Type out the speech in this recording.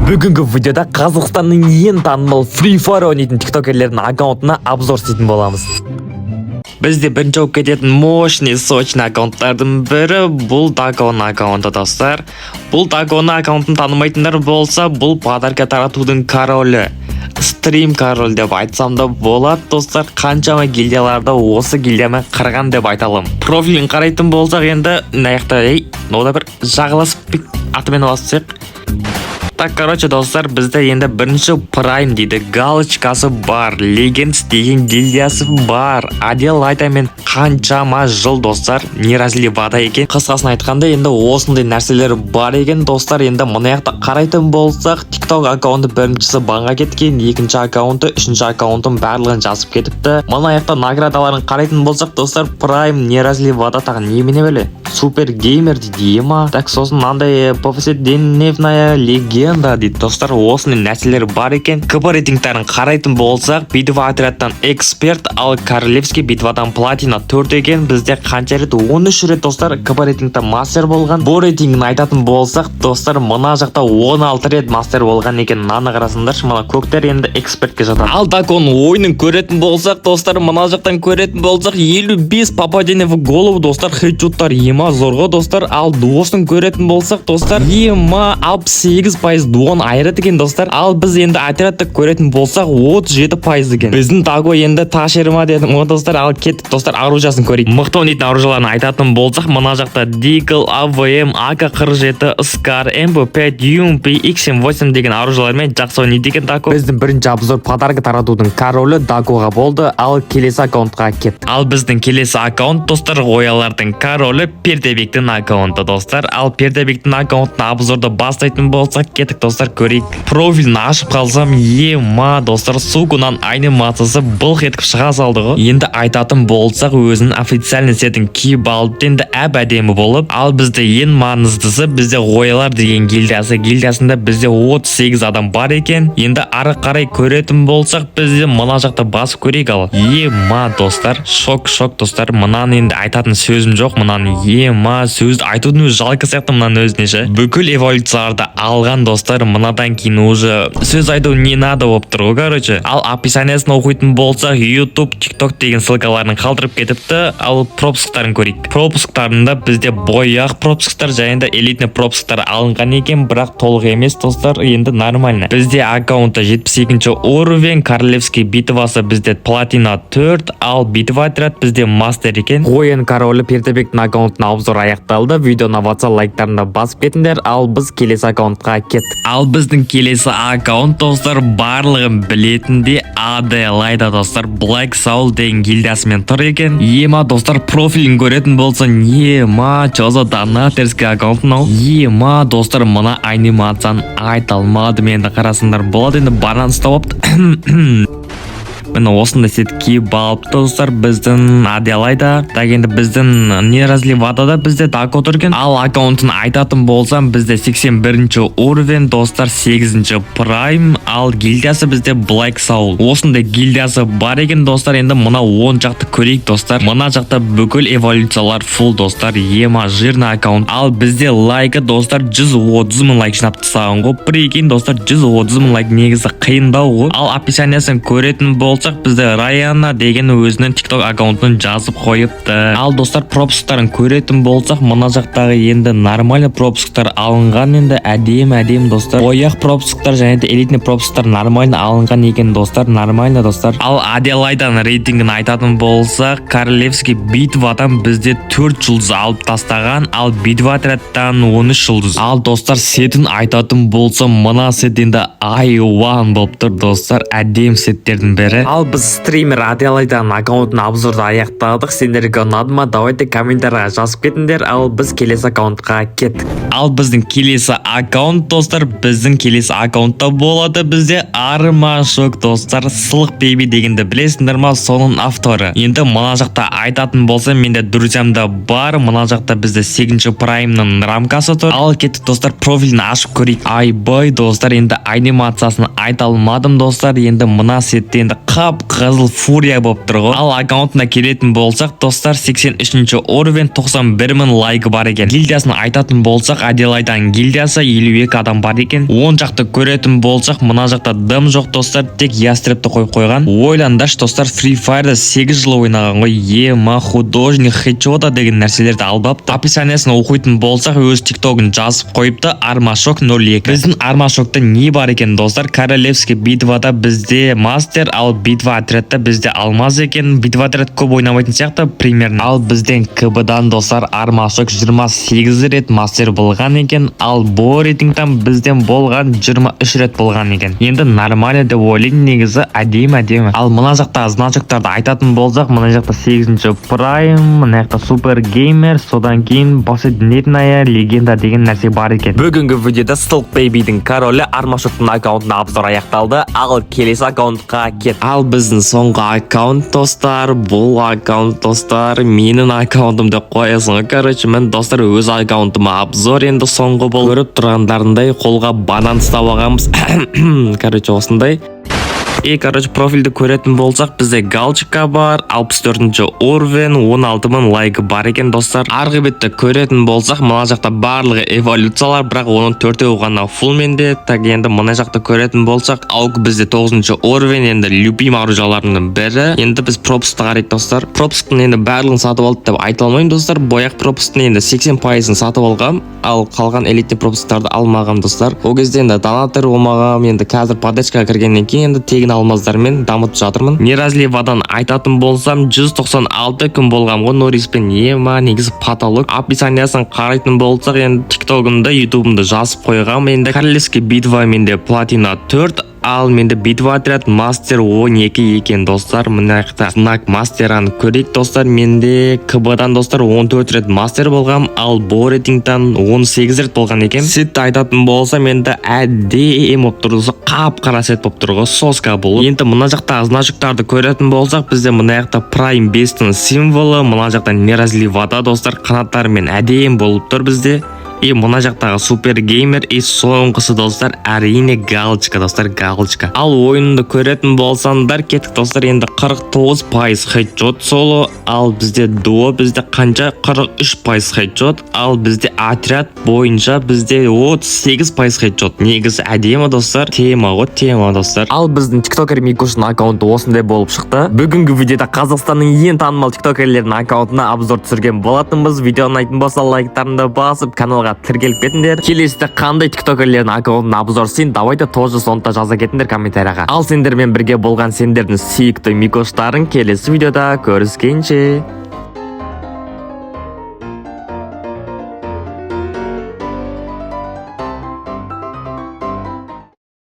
Бүгінгі видеода Қазақстанның ең танымал Free Fire ойнайтын тиктокерлердің аккаунтына обзор істейтін боламыз. Бізде бірінші болып кететін мощный сочный аккаунттардың бірі бұл Дагон аккаунты, достар. Бұл Дагон аккаунтын танымайтындар болса, бұл подарка таратудың королі, стрим король деп айтсам да болады, достар. Қаншама гильдияларда осы гильдиямен қырған деп айталым. Профилін қарайтын болсақ, енді наяқта ода бір жағыласып атымен аласық. Так, короче, достар, бізде енді бірінші Prime дейді, галочкасы бар, Legends деген гильдиясы бар. Аделайда мен қаншама жыл, достар, не разливада екен. Қысқасын айтқанда, енді осындай нәрселер бар екен, достар. Енді мұнаяқта қарайтын болсақ, TikTok аккаунты біріншісі банға кеткен, екінші аккаунты, үшінші аккаунтын барлығын жазып кетіпті. Мұнаяқта наградаларын қарайтын болсақ, достар, Prime не разливада тағы немене бөлі? Супер геймер дейді ема. Так, сосын мынандай повседневная легенда дейді, достар. Осындай нәрселер бар екен. КП рейтингтарын қарайтын болсақ, битва отрядтан эксперт, ал королевский битвадан платина 4 екен. Бізде қанша рет? 13 рет, достар, КП рейтингтен мастер болған. Бұл рейтингін айтатын болсақ, достар, мына жақта 16 рет мастер болған екен. Наны қарасындаршы, мына көктер енді экспертке жатады. Ал Дагон ойынын көретін болсақ, достар, мына жақтан көретін болсақ, 55 попадение в голову, достар, хедшоттар ема зорға, достар. Ал дуосын көретін болсақ, достар, ема 68% дуон айрат екен, достар. Ал біз енді отрядты көретін болсақ, 37% екен. Біздің Даго енді ташерма дедім, достар. Ал кеттік, достар, оружиясын көрейік. Мықты ойнайтын оружияларын айтатын болсақ, мына жақта Дигл, АВМ, АК-47, Скар, МБ5, UMP, X78 деген оружиялармен жақсы ойнайды екен Даго. Біздің бірінші обзор подарка таратудың королі Дагоға болды. Ал келесі аккаунтқа кеттік. Ал біздің келесі аккаунт, достар, оялардың королі Пердебектің аккаунты, достар. Ал Пердебектің аккаунтына обзорды бастайтын болсақ, кеттік, достар, көрейік. Профилін ашып қалсам, ема, достар, сугунан анимациясы былқ етіп шыға салды ғой. Енді айтатын болсақ, өзінің официальный сетін киіп алып, енді әдемі болып. Ал бізде ең маңыздысы, бізде оялар деген гильдиясында бізде 38 адам бар екен. Енді ары қарай көретін болсақ, бізде мына жақта басып көрейік. Ал ема, достар, шок, достар. Мынаны енді айтатын сөзім жоқ. Мынаны ема, сөзді айтудың өзі жалқы сияқты мынаны өзіне. Бүкіл эволюцияларды алған, достар. Мынадан кейін уже сөз айту не надо болып тұр ғой, короче. Ал описаниясын оқитын болсақ, YouTube, TikTok деген ссылкаларын қалдырып кетіпті. Ал пропусктарын көрейік. Пропусктарында бізде бояқ пропусктар және де элитный пропусктар алынған екен, бірақ толық емес, достар. Енді нормально. Бізде аккаунты 72 уровень, королевский битвасы бізде платина 4, ал битва отряд бізде мастер екен. Ойын королі Пердебектің аккаунтына обзор аяқталды. Видеоны WhatsApp лайктарында басып кетіңдер. Ал біз келесі аккаунтқа кеттік. Ал біздің келесі аккаунт, достар, барлығын білетінде Аделайда, достар, Black Soul деген гильдиясымен тұр екен. Ема, достар, профилін көретін болса, ема, чоза донатерский аккаунтын. Ема, достар, мына анимацияны айта алмадым, енді қарасындар болады. Енді банан ұстап міне осындай сет киіп алыпты, достар, біздің Аделайда. Так, енді біздің не разливадада бізде Даго тұрген. Ал аккаунтын айтатын болсам, бізде 81 уровень, достар, 8 Prime. Ал гильдиясы бізде Black Soul. Осындай гильдиясы бар екен, достар. Енді мына 10 жақты көрейік, достар. Мына жақта бүкіл эволюциялар full, достар. Ема жирный аккаунт. Ал бізде лайкі, достар, 130 мың лайк жинап тастаған ғой. Прикинь, достар, 130 мың лайк негізі қиындау ғой. Ал описаниясын көретін болсақ, бізде Райана деген өзінің TikTok аккаунтын жазып қойыпты. Ал, достар, пропусктарын көретін болсақ, мына жақтағы енді нормальный пропусктар алынған, енді әдем, достар. Бояқ пропусктар және де элитный пропусктар нормально алынған екен, достар, нормально, достар. Ал Аделайдан рейтингін айтатын болсақ, королевский битвадан бізде 4 жұлдыз алып тастаған, ал битва отрядтан 13 жұлдыз. Ал, достар, сетін айтатын болсам, мына сет енді I1 болып тұр, достар, әдем сеттердің бірі. Ал біз стример Аделайдан аккаунтын обзорды аяқтадық. Сендерге ұнады ма? Давайте комментария жазып кетіңдер. Ал біз келесі аккаунтқа кеттік. Ал біздің келесі аккаунт, достар, біздің келесі аккаунтта болады бізде Армашок, достар, Сылық бейби дегенді білесіңдер ма? Соның авторы. Енді мына жақта айтатын болса, менде друзьямда бар. Мына жақта бізде 8 Prime-ның рамкасы тұр. Ал кеттік, достар, профилін ашып көрейік. Айбай, достар, енді анимациясын айта алмадым, достар. Енді мына сетте енді қап қызыл фурия болып тұр ғой. Ал аккаунтына келетін болсақ, достар 83 уровень 91.000 лайк бар екен. Гильдиясын айтатын болсақ, Аделайдан гильдиясы 52 адам бар екен. 10 жақты көретін болсақ, мына жақта дым жоқ достар, тек ястрепті қойған. Ойландаш достар, Free Fire'да 8 жыл ойнаған ғой. Ема художник хедшота деген нәрселерді албапты. Описаниясын оқитын болсақ, өз тиктогын жазып қойыпты, Армашок 02. Біздің Армашокта не бар екен достар? Королевский битвада бізде мастер, ал битва отрядта бізде алмаз екен. Битва отряд көп ойнамайтын сияқты примерно. Ал бізден КБ-дан достар Армашок 28 рет мастер болған екен, ал бұл рейтингтан бізден болған 23 рет болған екен. Енді нормально деп ойлаймын, негізі әдемі. Ал мына жақта значоктарды айтатын болсақ, мына жақта 8-ші прайм, мына жақта супер геймер, содан кейін повседневная легенда деген нәрсе бар екен. Бүгінгі видеода Stalk Baby'дің королі Армашоктың аккаунтына обзор аяқталды, ал келесі аккаунтқа кет. Ал біздің соңғы аккаунт достар, бұл аккаунт достар менің аккаунтым деп қоясың. Короче, мен достар өз аккаунтыма обзор енді соңғы бол. Көріп тұрғандарындай қолға банан ұстап алғанбыз. Короче, осындай. Короче, профильді көретін болсақ, бізде галочка бар, 64-ші уровень, 16.000 лайк бар екен достар. Арғы бетті көретін болсақ, мына жақта барлығы эволюциялар, бірақ оның 4-еу ғана фул менде. Так, енді мына жақта көретін болсақ, аук бізде 9-ші уровень, енді любим оружияларының бірі. Енді біз пропусты қарайық достар. Пропустың енді барлығын сатып алды деп айта алмаймын достар. Бояқ пропустың енді 80%-ын сатып алғам, ал қалған элитті пропусттарды алмағам достар. Ол кезде енді донатор болмағам, енді қазір поддержкаға кіргеннен кейін енді тегін алмаздармен дамытып жатырмын. Неразливадан айтатын болсам, 196 күн болғам ғой Нориспен. Ема негізі потолок. Описаниясын қарайтын болсақ, енді тиктогымда, ютубымда жазып қойғам. Енді королевский битва менде платина 4, ал менде битва отряд мастер 12 екен достар. Мына жақта знак мастераны көрейік достар. Менде КБ-дан достар 14 рет мастер болғам, ал бұл рейтингтан 18 рет болған екен. Сетті айтатын болса, менде әдем болып тұрды, қап-қара сет болып тұрғы, соска бұл. Енді мына жақта значоктарды көретін болсақ, бізде мына жақта Prime Beast'ың символы, мына жақта неразливада достар қанаттарымен әдем болып тұр бізде. Мына жақтағы супер геймер, соңғысы достар әрине галочка достар, галочка. Ал ойынды көретін болсаңдар, кеттік достар, енді 49% хедшот соло, ал бізде дуо бізде қанша 43% хедшот, ал бізде отряд бойынша бізде 38% хедшот. Негізі әдемі достар, тема достар. Ал біздің тиктокер Микуштың аккаунты осындай болып шықты. Бүгінгі видеода Қазақстанның ең танымал тиктокерлерінің аккаунтына обзор түсірген болатынбыз. Видеоны айтын болса лайктарыңды басып, каналға тіркеліп кетіңдер. Келесіде қандай тиктокерлердің аккаунтына обзорсын, давайте тоже сонда жаза кетіңдер комментарияға. Ал сендермен бірге болған сендердің сүйікті Микуштарын келесі видеода көріскенше.